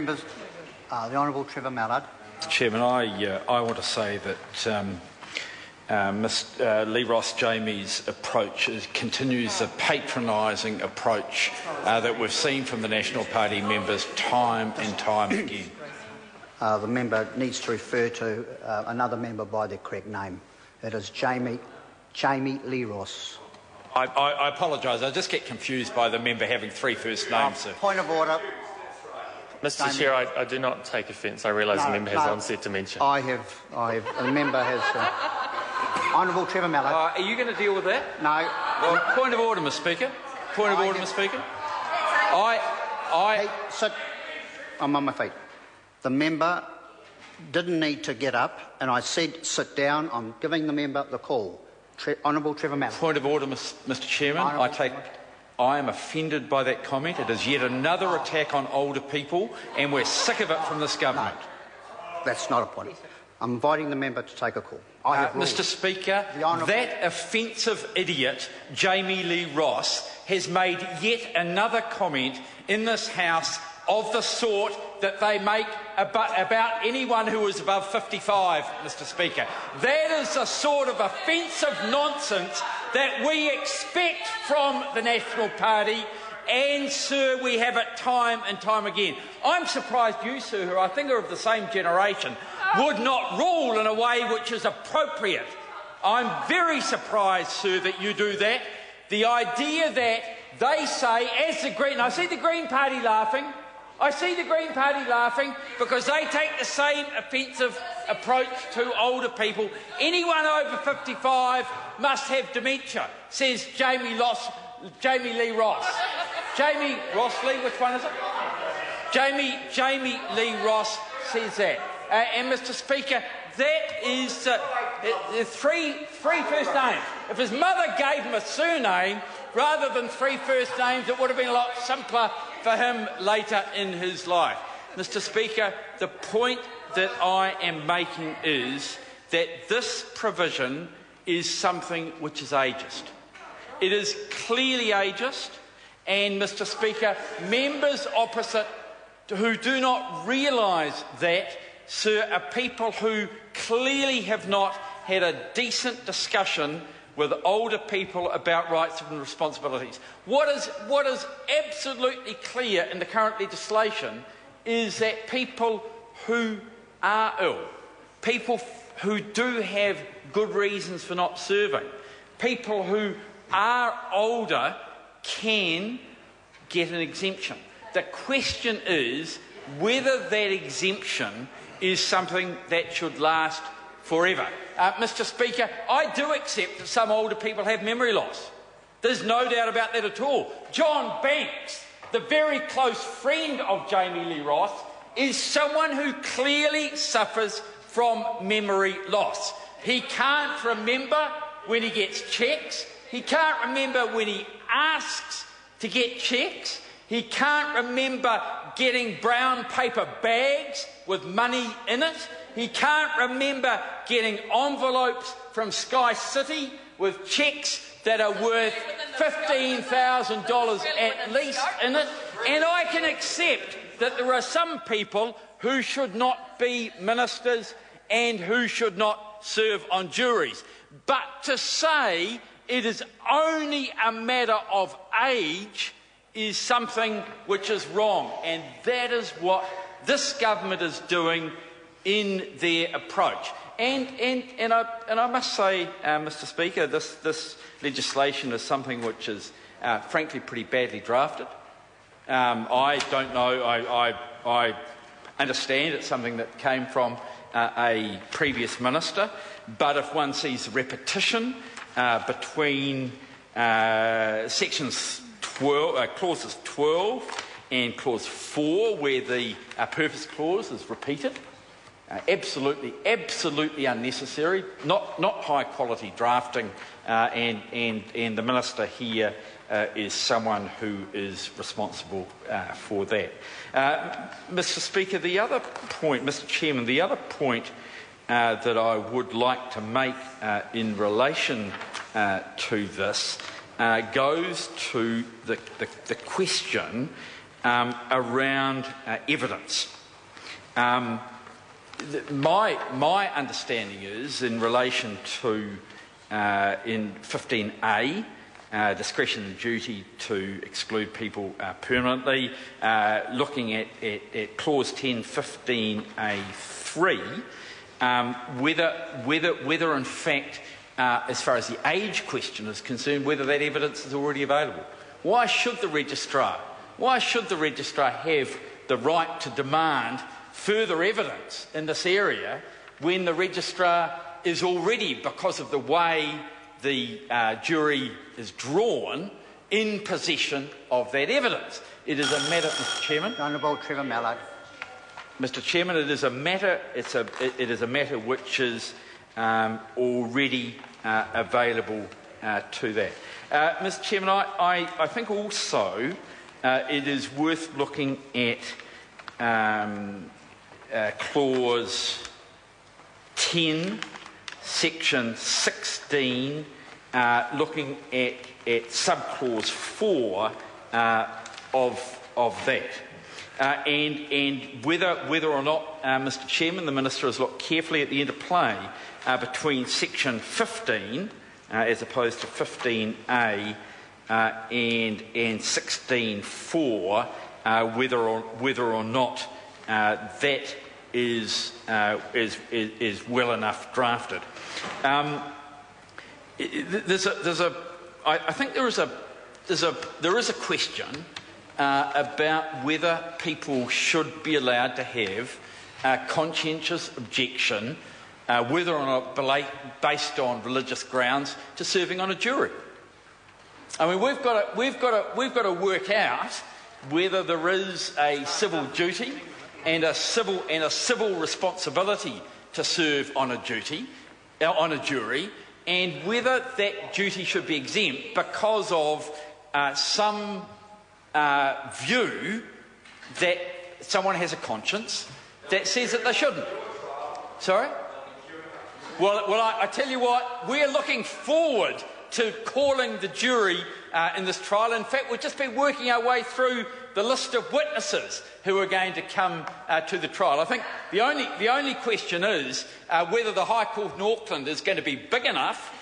Members, the Honourable Trevor Mallard. Chairman, I want to say that Ms Lee Ross Jamie's approach continues the patronising approach that we've seen from the National Party members time and time again. The member needs to refer to another member by their correct name. It is Jamie Lee Ross. I apologise. I just get confused by the member having three first names. Point of order. Mr. Chair, I do not take offence. I realise the member has onset dementia. I have. The member has. Honourable Trevor Mallard. Are you going to deal with that? No. Well, point of order, Mr. Speaker. Point of order, Mr. Speaker. Hey, sit. I'm on my feet. The member didn't need to get up, and I said sit down. I'm giving the member the call. Honourable Trevor Mallard. Point of order, Mr. Chairman. I am offended by that comment. It is yet another attack on older people, and we're sick of it from this government. No, that's not a point. I'm inviting the member to take a call. Mr. Speaker, that offensive idiot, Jamie Lee Ross, has made yet another comment in this House of the sort that they make about anyone who is above 55, Mr. Speaker. That is the sort of offensive nonsense that we expect from the National Party, and, sir, we have it time and time again. I'm surprised you, sir, who I think are of the same generation, would not rule in a way which is appropriate. I'm very surprised, sir, that you do that. The idea that they say, as the Green... I see the Green Party laughing. I see the Green Party laughing because they take the same offensive approach to older people. Anyone over 55 must have dementia, says Jamie Lee Ross. Jamie Rossley, which one is it? Jamie Lee Ross says that. And, Mr. Speaker, that is three first names. If his mother gave him a surname rather than three first names, it would have been a lot simpler for him later in his life. Mr. Speaker, the point that I am making is that this provision is something which is ageist. It is clearly ageist, and, Mr. Speaker, members opposite who do not realise that, sir, are people who clearly have not had a decent discussion with older people about rights and responsibilities. What is absolutely clear in the current legislation is that people who are ill, people who do have good reasons for not serving, people who are older can get an exemption. The question is whether that exemption is something that should last forever. Mr. Speaker, I do accept that some older people have memory loss. There's no doubt about that at all. John Banks, the very close friend of Jamie Lee Ross, is someone who clearly suffers from memory loss. He can't remember when he gets cheques. He can't remember when he asks to get cheques. He can't remember getting brown paper bags with money in it. He can't remember getting envelopes from Sky City with cheques that are worth $15,000 at least in it. And I can accept that there are some people who should not be ministers and who should not serve on juries. But to say it is only a matter of age is something which is wrong, and that is what this government is doing in their approach. And I must say, Mr. Speaker, this legislation is something which is frankly pretty badly drafted. I don't know. I understand it's something that came from a previous minister, but if one sees the repetition between sections 12, clauses 12 and clause 4, where the purpose clause is repeated, absolutely unnecessary, not high quality drafting, and the minister here is someone who is responsible for that. Mr. Speaker, Mr. Chairman, the other point that I would like to make in relation to this goes to the question around evidence. My understanding is, in relation to in 15A, discretion and duty to exclude people permanently, looking at clause 10, 15A3, whether in fact, as far as the age question is concerned, whether that evidence is already available. Why should the registrar have the right to demand further evidence in this area when the registrar is already, because of the way the jury is drawn, in possession of that evidence? It is a matter, Mr. Chairman. Honourable Trevor Mallard. Mr. Chairman, it is a matter. It is a matter which is already available to that. Mr. Chairman, I think also it is worth looking at clause 10, section 16, looking at subclause 4 of that. And whether or not, Mr. Chairman, the Minister has looked carefully at the interplay between section 15 as opposed to 15A and 16.4, whether or not that is well enough drafted. I think there is a question about whether people should be allowed to have conscientious objection, whether or not based on religious grounds, to serving on a jury. I mean, we've got to work out whether there is a civil duty and a civil responsibility to serve on a jury, and whether that duty should be exempt because of some view that someone has a conscience that says that they shouldn't. Sorry? Well, I tell you what, we're looking forward to calling the jury in this trial. In fact, we've just been working our way through the list of witnesses who are going to come to the trial. I think the only question is whether the High Court in Auckland is going to be big enough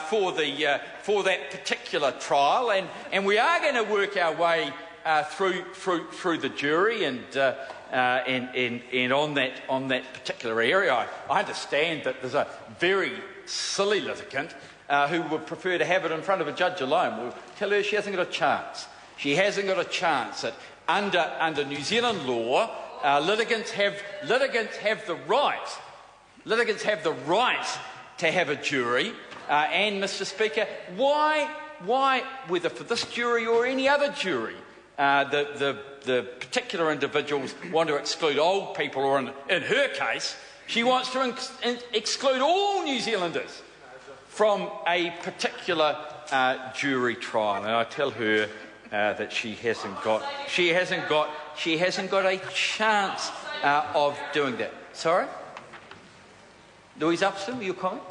for that particular trial, and we are going to work our way through the jury and on that particular area. I understand that there's a very silly litigant who would prefer to have it in front of a judge alone. We'll tell her she hasn't got a chance. She hasn't got a chance. That under New Zealand law, litigants have the right. Litigants have the right to have a jury. And, Mr. Speaker, why, whether for this jury or any other jury, the particular individuals want to exclude old people, or in her case, she wants to exclude all New Zealanders from a particular jury trial, and I tell her that she hasn't got a chance of doing that. Sorry, Louise Upston, your comment?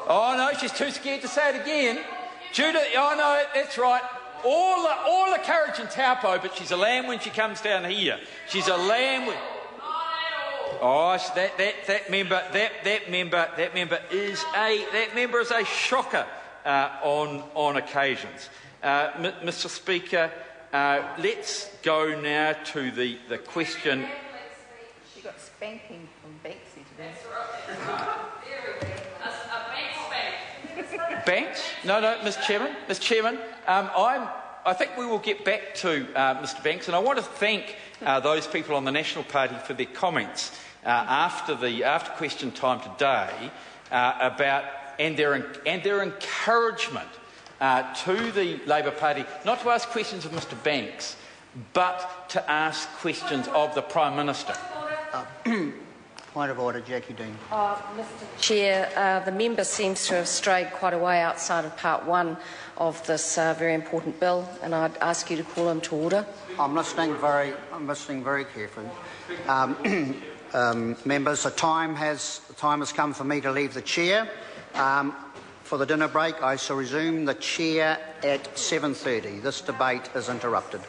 Oh no, she's too scared to say it again. Judith, oh no, that's right. All the courage in Taupo, but she's a lamb when she comes down here. She's a lamb when... Oh, that member is a shocker on occasions. Mr. Speaker, let's go now to the question. She got spanking from Banksy today. Banks? No, Mr. Chairman. I think we will get back to Mr. Banks, and I want to thank those people on the National Party for their comments after question time today about their encouragement to the Labor Party not to ask questions of Mr. Banks, but to ask questions of the Prime Minister. Point of order, Jackie Dean. Mr. Chair, the member seems to have strayed quite a way outside of part one of this very important bill, and I'd ask you to call him to order. I'm listening very carefully. Members, the time has come for me to leave the chair. For the dinner break, I shall resume the chair at 7:30. This debate is interrupted.